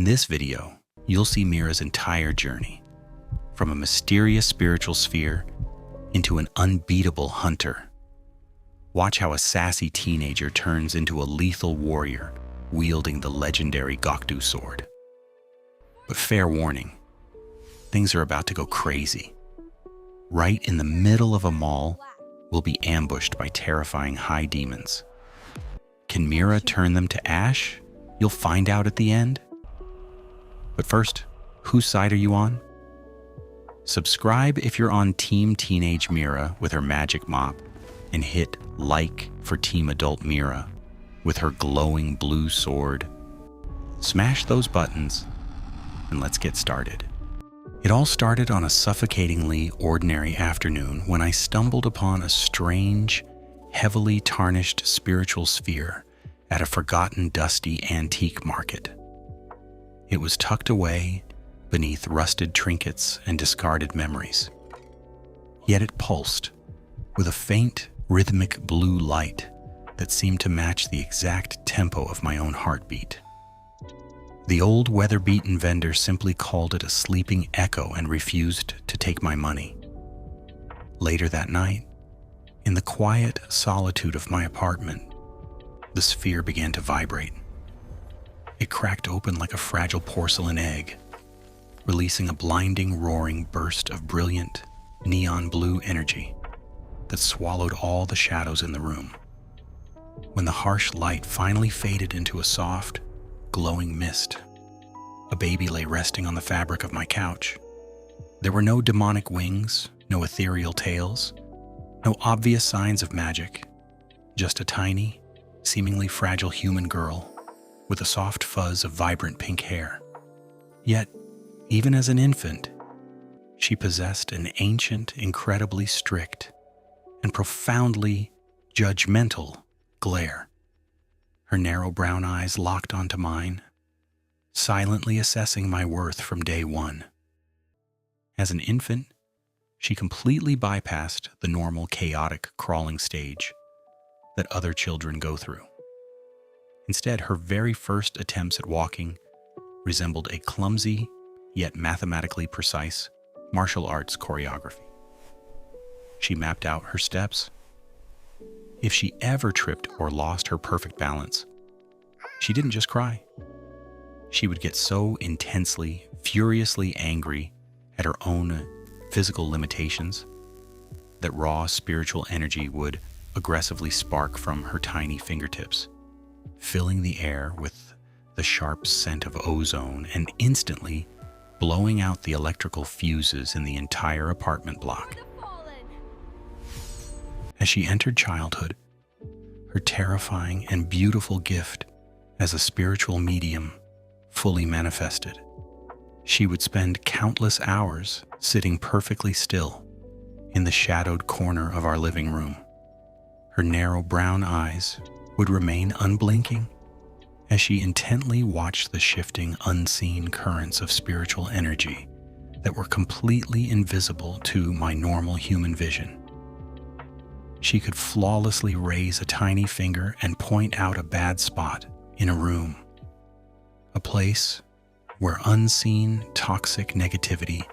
this video, you'll see Mira's entire journey, from a mysterious spiritual sphere into an unbeatable hunter. Watch how a sassy teenager turns into a lethal warrior wielding the legendary Gak-Do sword. But fair warning, things are about to go crazy. Right in the middle of a mall, we'll be ambushed by terrifying high demons. Can Mira turn them to ash? You'll find out at the end. But first, whose side are you on? Subscribe if you're on Team Teenage Mira with her magic mop, and hit like for Team Adult Mira with her glowing blue sword. Smash those buttons, and let's get started. It all started on a suffocatingly ordinary afternoon when I stumbled upon a strange, heavily tarnished spiritual sphere at a forgotten, dusty antique market. It was tucked away beneath rusted trinkets and discarded memories. Yet it pulsed with a faint, rhythmic blue light that seemed to match the exact tempo of my own heartbeat. The old weather-beaten vendor simply called it a sleeping echo and refused to take my money. Later that night, in the quiet solitude of my apartment, the sphere began to vibrate. It cracked open like a fragile porcelain egg, releasing a blinding, roaring burst of brilliant, neon blue energy that swallowed all the shadows in the room. When the harsh light finally faded into a soft, glowing mist, a baby lay resting on the fabric of my couch. There were no demonic wings, no ethereal tails, no obvious signs of magic, just a tiny, seemingly fragile human girl with a soft fuzz of vibrant pink hair. Yet, even as an infant, she possessed an ancient, incredibly strict, and profoundly judgmental glare. Her narrow brown eyes locked onto mine, silently assessing my worth from day one. As an infant, she completely bypassed the normal chaotic crawling stage that other children go through. Instead, her very first attempts at walking resembled a clumsy, yet mathematically precise martial arts choreography. She mapped out her steps. If she ever tripped or lost her perfect balance, she didn't just cry. She would get so intensely, furiously angry at her own physical limitations that raw spiritual energy would aggressively spark from her tiny fingertips, filling the air with the sharp scent of ozone and instantly blowing out the electrical fuses in the entire apartment block. As she entered childhood, her terrifying and beautiful gift as a spiritual medium fully manifested. She would spend countless hours sitting perfectly still in the shadowed corner of our living room. Her narrow brown eyes would remain unblinking as she intently watched the shifting, unseen currents of spiritual energy that were completely invisible to my normal human vision. She could flawlessly raise a tiny finger and point out a bad spot in a room, a place where unseen, toxic negativity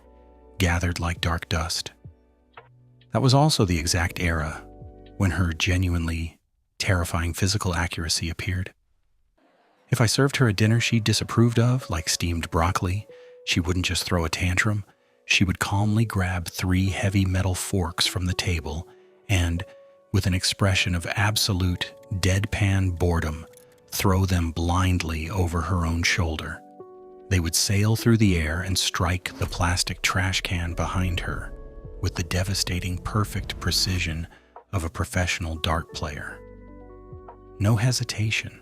gathered like dark dust. That was also the exact era when her genuinely terrifying physical accuracy appeared. If I served her a dinner she disapproved of, like steamed broccoli, she wouldn't just throw a tantrum. She would calmly grab 3 heavy metal forks from the table and, with an expression of absolute deadpan boredom, throw them blindly over her own shoulder. They would sail through the air and strike the plastic trash can behind her with the devastating, perfect precision of a professional dart player. No hesitation.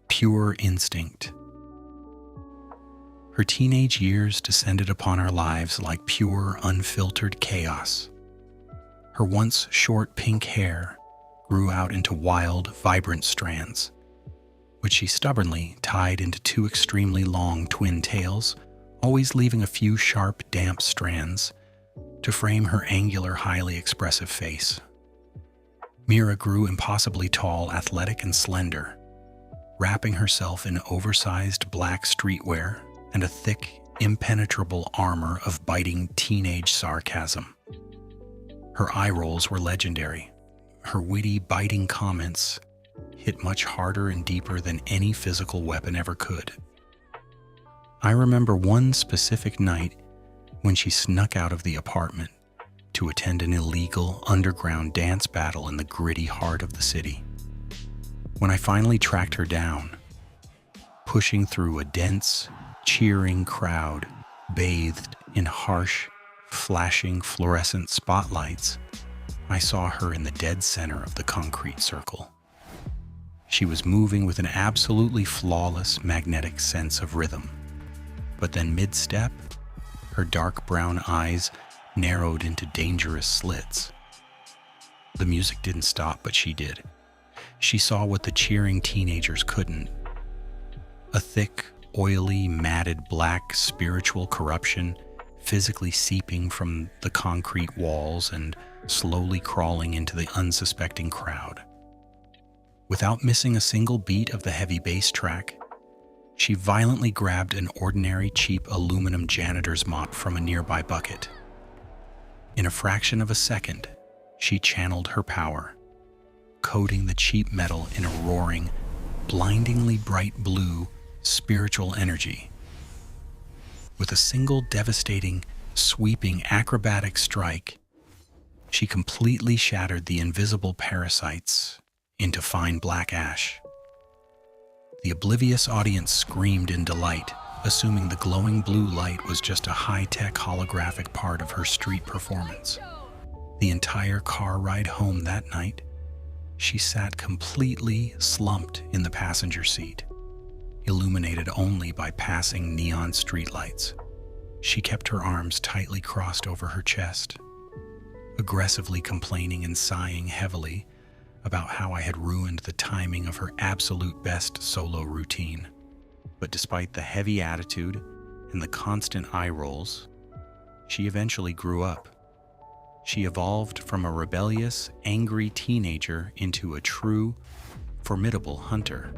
Pure instinct. Her teenage years descended upon our lives like pure, unfiltered chaos. Her once short pink hair grew out into wild, vibrant strands, which she stubbornly tied into 2 extremely long twin tails, always leaving a few sharp, damp strands to frame her angular, highly expressive face. Mira grew impossibly tall, athletic, and slender, wrapping herself in oversized black streetwear and a thick, impenetrable armor of biting teenage sarcasm. Her eye rolls were legendary. Her witty, biting comments hit much harder and deeper than any physical weapon ever could. I remember one specific night when she snuck out of the apartment to attend an illegal underground dance battle in the gritty heart of the city. When I finally tracked her down, pushing through a dense, cheering crowd bathed in harsh, flashing fluorescent spotlights, I saw her in the dead center of the concrete circle. She was moving with an absolutely flawless magnetic sense of rhythm. But then mid-step, her dark brown eyes narrowed into dangerous slits. The music didn't stop, but she did. She saw what the cheering teenagers couldn't. A thick, oily, matted black spiritual corruption physically seeping from the concrete walls and slowly crawling into the unsuspecting crowd. Without missing a single beat of the heavy bass track, she violently grabbed an ordinary cheap aluminum janitor's mop from a nearby bucket. In a fraction of a second, she channeled her power, coating the cheap metal in a roaring, blindingly bright blue, spiritual energy. With a single devastating, sweeping acrobatic strike, she completely shattered the invisible parasites into fine black ash. The oblivious audience screamed in delight, assuming the glowing blue light was just a high-tech holographic part of her street performance. The entire car ride home that night, she sat completely slumped in the passenger seat, illuminated only by passing neon streetlights. She kept her arms tightly crossed over her chest, aggressively complaining and sighing heavily about how I had ruined the timing of her absolute best solo routine. But despite the heavy attitude and the constant eye rolls, she eventually grew up. She evolved from a rebellious, angry teenager into a true, formidable hunter.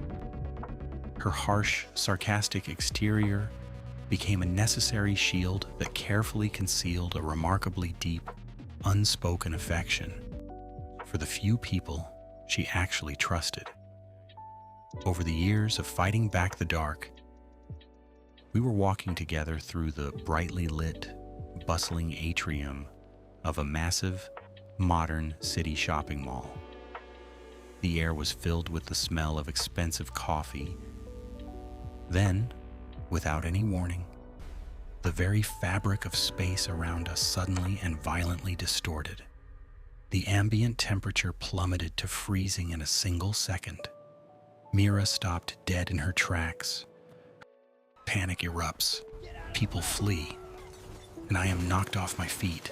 Her harsh, sarcastic exterior became a necessary shield that carefully concealed a remarkably deep, unspoken affection for the few people she actually trusted. Over the years of fighting back the dark, we were walking together through the brightly lit, bustling atrium of a massive, modern city shopping mall. The air was filled with the smell of expensive coffee. Then, without any warning, the very fabric of space around us suddenly and violently distorted. The ambient temperature plummeted to freezing in a single second. Mira stopped dead in her tracks. Panic erupts. People flee. And I am knocked off my feet,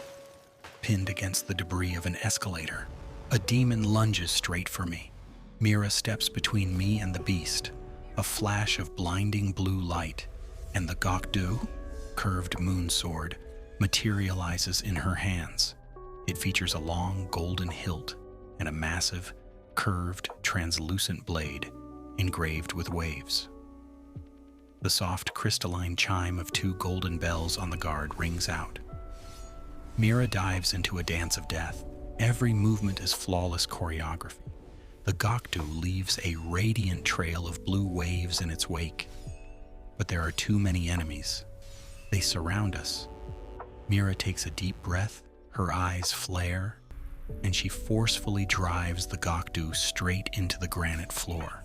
pinned against the debris of an escalator. A demon lunges straight for me. Mira steps between me and the beast. A flash of blinding blue light, and the Gakto, curved moon sword, materializes in her hands. It features a long golden hilt and a massive, curved, translucent blade engraved with waves. The soft crystalline chime of two golden bells on the guard rings out. Mira dives into a dance of death. Every movement is flawless choreography. The Gakto leaves a radiant trail of blue waves in its wake. But there are too many enemies. They surround us. Mira takes a deep breath, her eyes flare, and she forcefully drives the Gakto straight into the granite floor.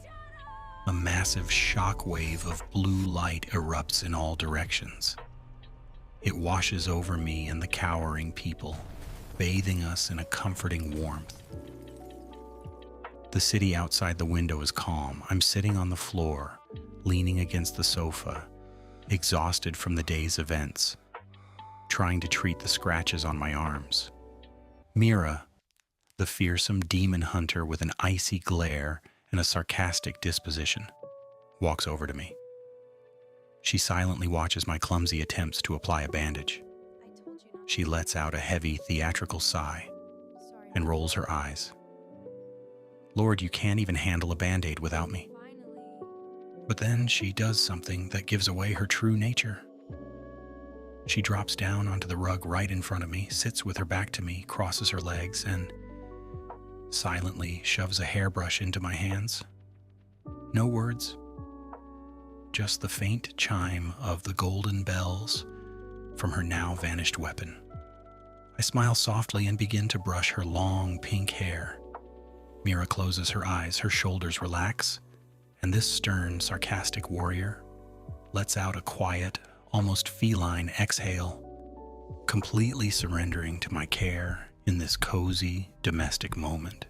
A massive shock wave of blue light erupts in all directions. It washes over me and the cowering people, bathing us in a comforting warmth. The city outside the window is calm. I'm sitting on the floor, leaning against the sofa, exhausted from the day's events, trying to treat the scratches on my arms. Mira, the fearsome demon hunter with an icy glare and a sarcastic disposition, walks over to me. She silently watches my clumsy attempts to apply a bandage. She lets out a heavy, theatrical sigh and rolls her eyes. Lord, you can't even handle a band-aid without me. But then she does something that gives away her true nature. She drops down onto the rug right in front of me, sits with her back to me, crosses her legs, and silently shoves a hairbrush into my hands. No words, just the faint chime of the golden bells from her now vanished weapon. I smile softly and begin to brush her long pink hair. Mira closes her eyes, her shoulders relax, and this stern, sarcastic warrior lets out a quiet, almost feline exhale, completely surrendering to my care in this cozy, domestic moment.